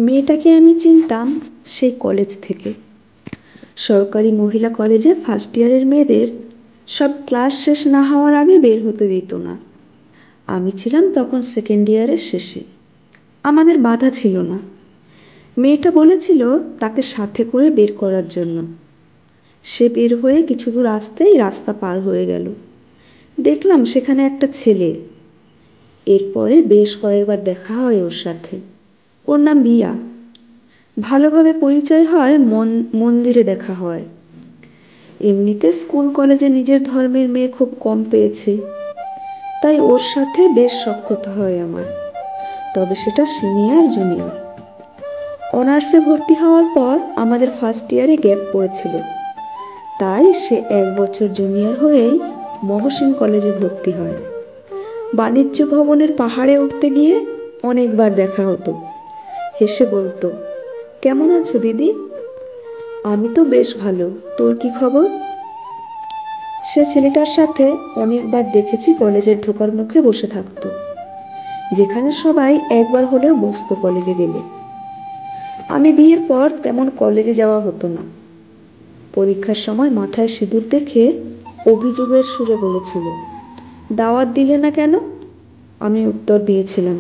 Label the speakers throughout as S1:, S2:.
S1: মেয়েটাকে আমি চিনতাম সেই কলেজ থেকে। সরকারি মহিলা কলেজে ফার্স্ট ইয়ারের মেয়েদের সব ক্লাস শেষ না হওয়ার আগে বের হতে দিত না। আমি ছিলাম তখন সেকেন্ড ইয়ারের শেষে। আমাদের বাধা ছিল না। মেয়েটা বলেছিল তাকে সাথে করে বের করার জন্য। সে বের হয়ে কিছু দূর আসতেই রাস্তা পার হয়ে গেল। দেখলাম সেখানে একটা ছেলে। এরপরে বেশ কয়েকবার দেখা হয় ওর সাথে। ওর নাম রিয়া। ভালোভাবে পরিচয় হয় মন্দিরে দেখা হয়। এমনিতে স্কুল কলেজে নিজের ধর্মের মেয়ে খুব কম পেয়েছি, তাই ওর সাথে বেশ সখ্যতা হয় আমার। তবে সেটা সিনিয়র জুনিয়র। অনার্সে ভর্তি হওয়ার পর আমাদের ফার্স্ট ইয়ারে গ্যাপ পড়েছিল, তাই সে 1 বছর জুনিয়র হয়েই মহসিন কলেজে ভর্তি হয়। বাণিজ্য ভবনের পাহাড়ে উঠতে গিয়ে অনেকবার দেখা হতো। হেসে বলতো, কেমন আছো দিদি? আমি তো বেশ ভালো, তোর কি খবর? সে ছেলেটার সাথে অনেকবার দেখেছি কলেজের ঢোকার মুখে বসে থাকতো, যেখানে সবাই একবার হলেও বসতো কলেজে গেলে। আমি বিয়ের পর তেমন কলেজে যাওয়া হতো না। পরীক্ষার সময় মাথায় সিঁদুর দেখে অভিযোগের সুরে বলেছিল, দাওয়াত দিলে না কেন? আমি উত্তর দিয়েছিলাম,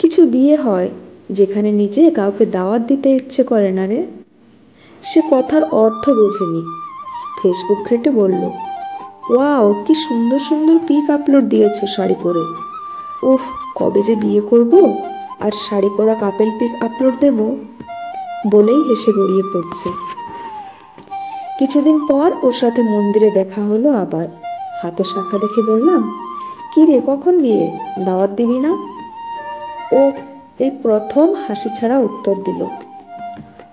S1: কিছু বিয়ে হয় যেখানে নিজে কাউকে দাওয়াত দিতে ইচ্ছে করে না রে। সে কথার অর্থ বোঝেনি। ফেসবুক ঘেঁটে বলল, ওয়াও, কি সুন্দর সুন্দর পিক আপলোড দিয়েছো শাড়ি পরে। ওহ, কবে যে বিয়ে করব আর শাড়ি পরা কাপেল পিক আপলোড দেব, বলেই হেসে গড়িয়ে পড়ছে। কিছুদিন পর ওর সাথে মন্দিরে দেখা হলো আবার। হাতে শাখা দেখে বললাম, কি রে, কখন বিয়ে? দাওয়াত দিবি না? ও এই প্রথম হাসি ছাড়া উত্তর দিল,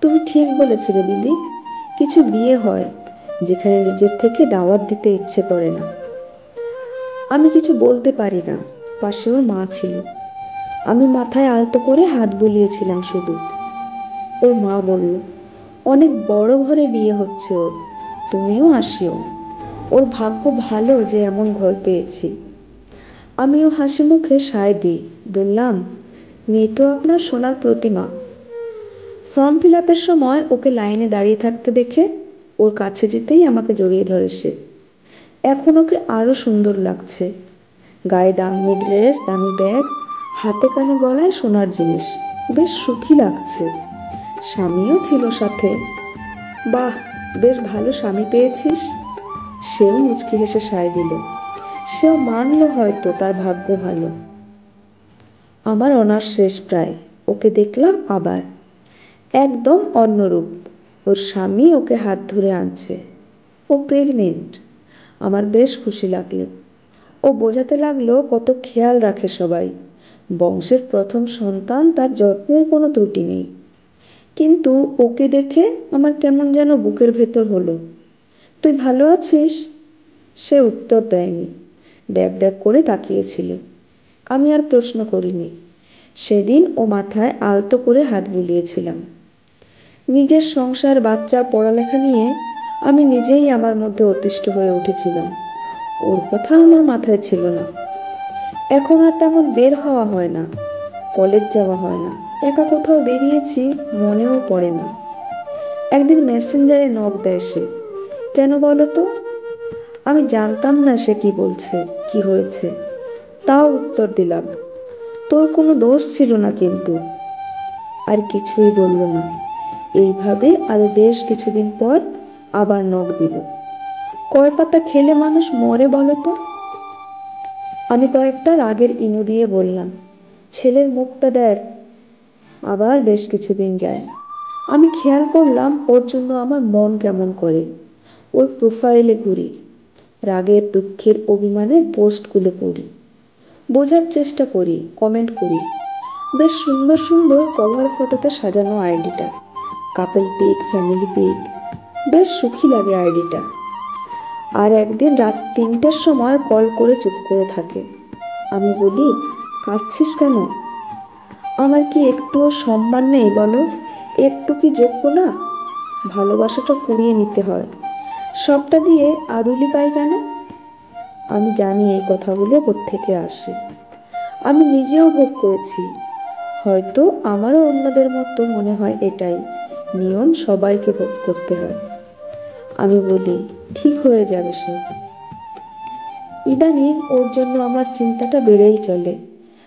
S1: তুমি ঠিক বলেছিলে দিদি, কিছু বিয়ে হয় যেখানে নিজের থেকে দাওয়াত দিতে ইচ্ছে করে না। আমি কিছু বলতে পারি না। পাশে ওর মা ছিল। আমি মাথায় আলতো করে হাত বুলিয়েছিলাম শুধু। ওর মা বলল, অনেক বড় ঘরে বিয়ে হচ্ছে ওর, তুমিও আসিও। ওর ভাগ্য ভালো যে এমন ঘর পেয়েছি। আমিও হাসি মুখে সায় দিই, বললাম, মেয়ে তো আপনার সোনার প্রতিমা। ফর্ম ফিল আপের সময় ওকে লাইনে দাঁড়িয়ে থাকতে দেখে ওর কাছে যেতেই আমাকে জড়িয়ে ধরে সে। এখন ওকে আরো সুন্দর লাগছে। গায়ে দামি ড্রেস, দামি ব্যাগ, হাতে কানে গলায় সোনার জিনিস, বেশ সুখী লাগছে। স্বামীও ছিল সাথে। বাহ, বেশ ভালো স্বামী পেয়েছিস। সেও মুচকি হেসে সায় দিল। সেও মানল হয়তো তার ভাগ্য ভালো। আমার অনার্স শেষ প্রায়। ওকে দেখলাম আবার। একদম অন্যরূপ। ওর স্বামী ওকে হাত ধরে আনছে। ও প্রেগনেন্ট। আমার বেশ খুশি লাগলো। ও বোঝাতে লাগলো কত খেয়াল রাখে সবাই। বংশের প্রথম সন্তান, তার যত্নের কোনো ত্রুটি নেই। কিন্তু ওকে দেখে আমার কেমন যেন বুকের ভেতর হলো। তুই ভালো আছিস? সে উত্তর দেয়নি। ড্যাব ড্যাব করে তাকিয়েছিল। আমি আর প্রশ্ন করিনি। সেদিন ও মাথায় আলতো করে হাত বুলিয়েছিলাম। নিজের সংসার, বাচ্চা, পড়ালেখা নিয়ে আমি নিজেই আমার মধ্যে অতিষ্ঠ হয়ে উঠেছিলাম। ওর কথা আমার মাথায় ছিল না। এখন আর তেমন বের হওয়া হয় না, কলেজ যাওয়া হয় না, একা কোথাও বেরিয়েছি মনেও পড়ে না। একদিন মেসেঞ্জারে নক দেয় সে। কেন বলো তো? আমি জানতাম না সে কি বলছে, কি হয়েছে। তাও উত্তর দিলাম, তোর কোনো দোষ ছিল না কিন্তু। আর কিছুই বলল না। এইভাবে আরো বেশ কিছুদিন পর আবার নক দিল। কয় পাতা খেলে মানুষ মরে বলো তো? আমি কয়েকটা রাগের ইমো দিয়ে বললাম, ছেলের মুখটা দেখ। আবার বেশ কিছুদিন যায়। আমি খেয়াল করলাম ওর জন্য আমার মন কেমন করে। ওর প্রোফাইলে ঘুরি, রাগের, দুঃখের, অভিমানের পোস্টগুলো পড়ি, বোঝার চেষ্টা করি, কমেন্ট করি। বেশ সুন্দর সুন্দর কভার ফটোতে সাজানো আইডিটা, কাপল পিক, ফ্যামিলি পিক। বেশ সুখী লাগে আইডিটা। আর একদিন রাত 3টার সময় কল করে চুপ করে থাকে। আমি বলি, কাঁদছিস কেন? আমার কি একটুও সম্মান নেই বলো? একটু কি যোগ্য না? ভালোবাসাটা কুড়িয়ে নিতে হয়, সবটা দিয়ে আদুলি পাই কেন? আমি জানি এই কথাগুলো কোত্থেকে আসে। আমি নিজেও ভোগ করেছি। হয়তো আমারও অন্যদের মতো মনে হয় এটাই নিয়ম, সবাইকে ভোগ করতে হয়। আমি বলি, ঠিক হয়ে যাবে সব। ইদানিং ওর জন্য আমার চিন্তাটা বেড়েই চলে।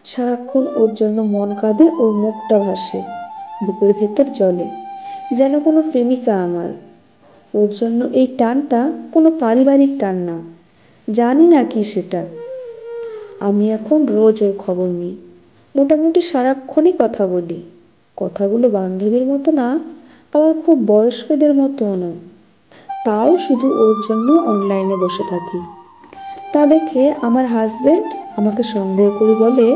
S1: সারাক্ষণ ওর জন্য মন কাঁদে, ওর মুখটা ভাসে, বুকের ভেতর জ্বলে, যেন কোনো প্রেমিকা আমার। ওর জন্য এই টানটা কোনো পারিবারিক টান না, জানি না কি সেটা। আমি এখন রোজ ওর খবর নিই, মোটামুটি সারাক্ষণই কথা বলি। কথাগুলো বান্ধবীর মতো না, আবার খুব বয়স্কদের মতোও নয়। তাও শুধু ওর জন্য অনলাইনে বসে থাকি। তা দেখে আমার হাজবেন্ড আমাকে সন্দেহ করে বলে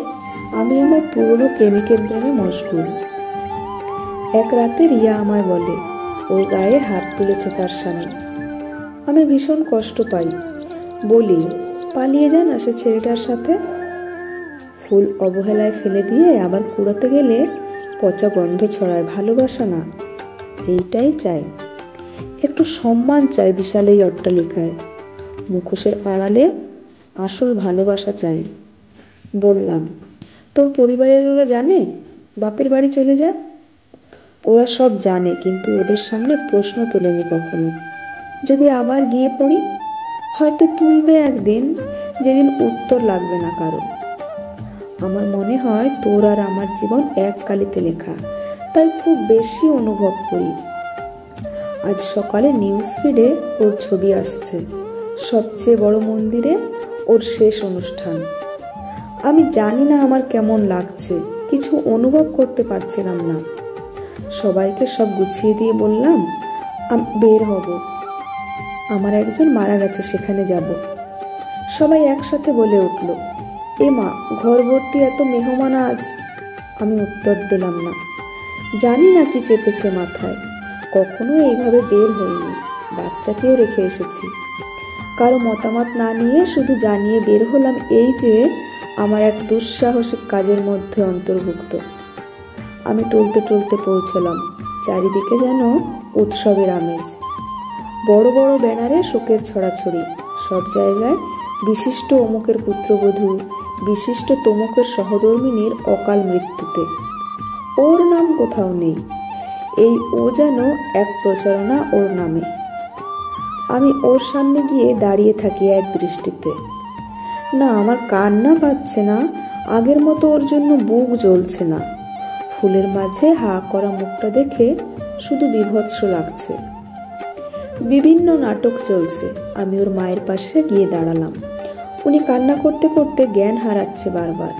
S1: আমি আমার পুরনো প্রেমিকের প্রেমে মশগুল। এক রাতে রিয়া আমায় বলে ওর গায়ে হাত তুলেছে তার স্বামী। আমি ভীষণ কষ্ট পাই, বলি পালিয়ে যান সে ছেলেটার সাথে। ফুল অবহেলায় ফেলে দিয়ে আবার কুড়াতে গেলে পচা গন্ধ ছড়ায়, ভালোবাসা না। এইটাই চাই, একটু সম্মান চাই বিশাল এই অট্টালিকায়। মুখোশের আড়ালে আসল ভালোবাসা চাই। বললাম, তোর পরিবারের ওরা জানে বাপের বাড়ি চলে যা? ওরা সব জানে, কিন্তু ওদের সামনে প্রশ্ন তোলেনি কখনো। যদি আবার গিয়ে পড়ি, হয়তো তুলবে একদিন, যেদিন উত্তর লাগবে না কারো। আমার মনে হয় তোর আর আমার জীবন এক কালিতে লেখা, তাই খুব বেশি অনুভব করি। আজ সকালে নিউজ ফিডে ওর ছবি আসছে, সবচেয়ে বড় মন্দিরে ওর শেষ অনুষ্ঠান। আমি জানি না আমার কেমন লাগছে, কিছু অনুভব করতে পারছিলাম না। সবাইকে সব গুছিয়ে দিয়ে বললাম বের হব, আমার একজন মারা গেছে, সেখানে যাব। সবাই একসাথে বলে উঠল, এ মা, ঘর ভর্তি এত মেহমান আজ। আমি উত্তর দিলাম না, জানি না কি চেপেছে মাথায়। কখনো এইভাবে বের হইনি, বাচ্চাকেও রেখে এসেছি। কারো মতামত না নিয়ে শুধু জানিয়ে বের হলাম এই যে আমার এক দুঃসাহসিক কাজের মধ্যে অন্তর্ভুক্ত। আমি টলতে টলতে পৌঁছলাম, চারিদিকে যেন উৎসবের আমেজ। বড় বড় ব্যানারে শোকের ছড়াছড়ি, সব জায়গায় বিশিষ্ট অমুকের পুত্রবধূ, বিশিষ্ট তমুকের সহধর্মিনীর অকাল মৃত্যুতে। ওর নাম কোথাও নেই, এই ও যেন এক প্রচারণা ওর নামে। আমি ওর সামনে গিয়ে দাঁড়িয়ে থাকি এক দৃষ্টিতে। না, আমার কান্না পাচ্ছে না, আগের মতো ওর জন্য বুক জ্বলছে না। ফুলের মাঝে হা করা মুখটা দেখে শুধু বীভৎস লাগছে। বিভিন্ন নাটক চলছে। আমি ওর মায়ের পাশে গিয়ে দাঁড়ালাম। উনি কান্না করতে করতে জ্ঞান হারাচ্ছে বারবার।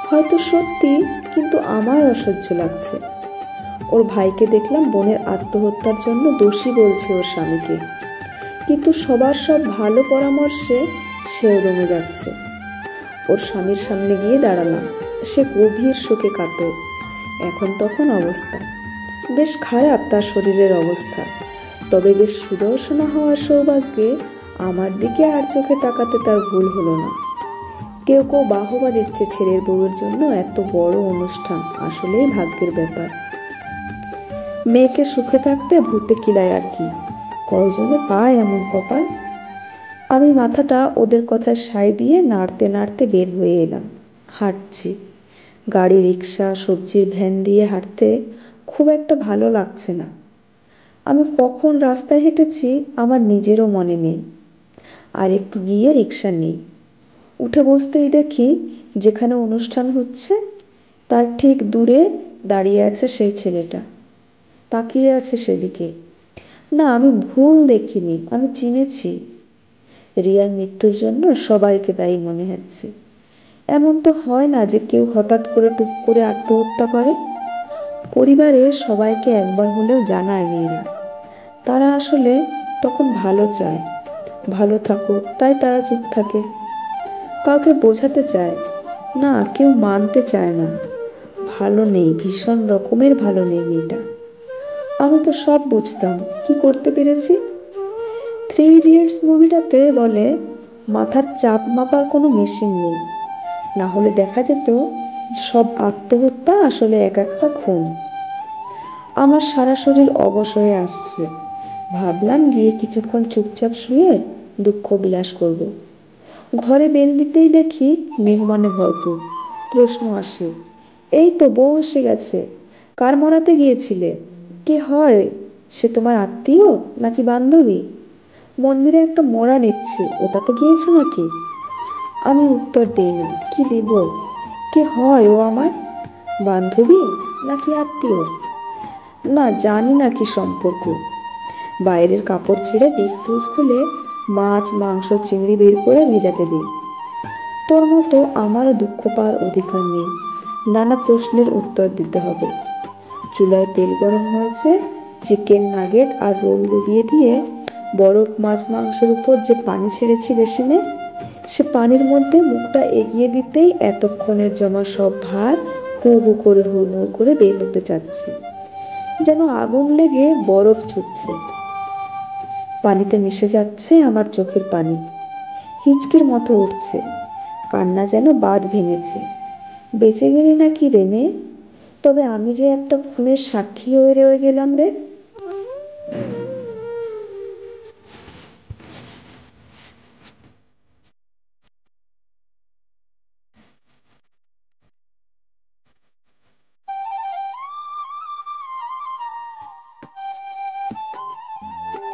S1: হয়তো সত্যি, কিন্তু আমার অসহ্য লাগছে। ওর ভাইকে দেখলাম বোনের আত্মহত্যার জন্য দোষী বলছে ওর স্বামীকে, কিন্তু সবার সব ভালো পরামর্শে সেও দমে যাচ্ছে। ওর স্বামীর সামনে গিয়ে দাঁড়ালাম। সে গভীর শোকে কাতর। এখন তখন অবস্থা বেশ খারাপ, তার শরীরের অবস্থা। তবে বেশ সুদর্শনা হওয়ার সৌভাগ্যে আমার দিকে আর চোখে তাকাতে তার ভুল হলো না। কেউ কেউ বাহবা দিচ্ছে ছেলের বউয়ের জন্য এত বড় অনুষ্ঠান, আসলেই ভাগ্যের ব্যাপার। মেয়েকে সুখে থাকতে ভূতে কিলায় আর কি, কয়জনে পায় এমন কপাল। আমি মাথাটা ওদের কথায় সায় দিয়ে নাড়তে নাড়তে বের হয়ে এলাম। হাঁটছি, গাড়ি, রিক্সা, সবজির ভ্যান দিয়ে হাঁটতে খুব একটা ভালো লাগছে না। আমি কখন রাস্তায় হেঁটেছি আমার নিজেরও মনে নেই। আর একটু গিয়ে রিক্সা নেই, উঠে বসতেই দেখি যেখানে অনুষ্ঠান হচ্ছে তার ঠিক দূরে দাঁড়িয়ে আছে সেই ছেলেটা, তাকিয়ে আছে সেদিকে। না, আমি ভুল দেখিনি, আমি চিনেছি। রিয়ার মৃত্যুর জন্য সবাইকে দায়ী মনে হচ্ছে। এমন তো হয় না যে কেউ হঠাৎ করে টুক করে আত্মহত্যা করে। পরিবারের সবাইকে একবার হলেও জানায় মেয়েরা। তারা আসলে তখন ভালো চায়, ভালো থাকুক, তাই তারা চুপ থাকে। কাউকে বোঝাতে চায় না, কেউ মানতে চায় না। ভালো নেই, ভীষণ রকমের ভালো নেই মেয়েটা। আমি তো সব বুঝতাম, কি করতে পেরেছি। 3 ইডিয়টস মুভিটাতে বলে মাথার চাপ মাপার কোনো মেশিন নেই, না হলে দেখা যেত সব আত্মহত্যা আসলে এক একটা খুন। আমার সারা শরীর অবশ হয়ে আসছে। ভাবলাম গিয়ে কিছুক্ষণ চুপচাপ শুয়ে দুঃখ বিলাস করব। ঘরে বেল দিতেই দেখি মেহমানে ভরপুর। প্রশ্ন আসে, এই তো বউ এসে গেছে। কার মরাতে গিয়েছিলে? কে হয় সে, তোমার আত্মীয় নাকি বান্ধবী? মন্দিরে একটা মরা নিচ্ছে, ওটাতে গিয়েছো নাকি? আমি উত্তর দিইনি, কি দেব? কে হয় ও আমার? বান্ধবী নাকি আত্মীয়? না, জানি না কি সম্পর্ক। বাইরের কাপড় ছেড়ে ডিপ ফ্রিজ খুলে মাছ মাংস চিংড়ি বের করে ভেজাতে দিই। তোর মতো আমারও দুঃখ পাওয়ার অধিকার নেই, নানা প্রশ্নের উত্তর দিতে হবে। চুলায় তেল গরম হয়েছে, চিকেন নাগেট আর রোল ডুবিয়ে দিয়ে বরফ মাছ মাংসের উপর যে পানি ছেড়েছি বেসিনে, সে পানির মধ্যে মুখটা এগিয়ে দিতেই এতক্ষণের জমা সব ভাত হু হু করে হুড়মুড় করে বের হতে চাচ্ছে, যেন আগুন লেগে বরফ ছুটছে। পানিতে মিশে যাচ্ছে আমার চোখের পানি, হিচকির মতো উঠছে, কান্না যেন বাঁধ ভেঙেছে। বেঁচে গেলি নাকি রে মেয়ে? তবে আমি যে একটা খুনের সাক্ষী হয়ে রয়ে গেলাম রে।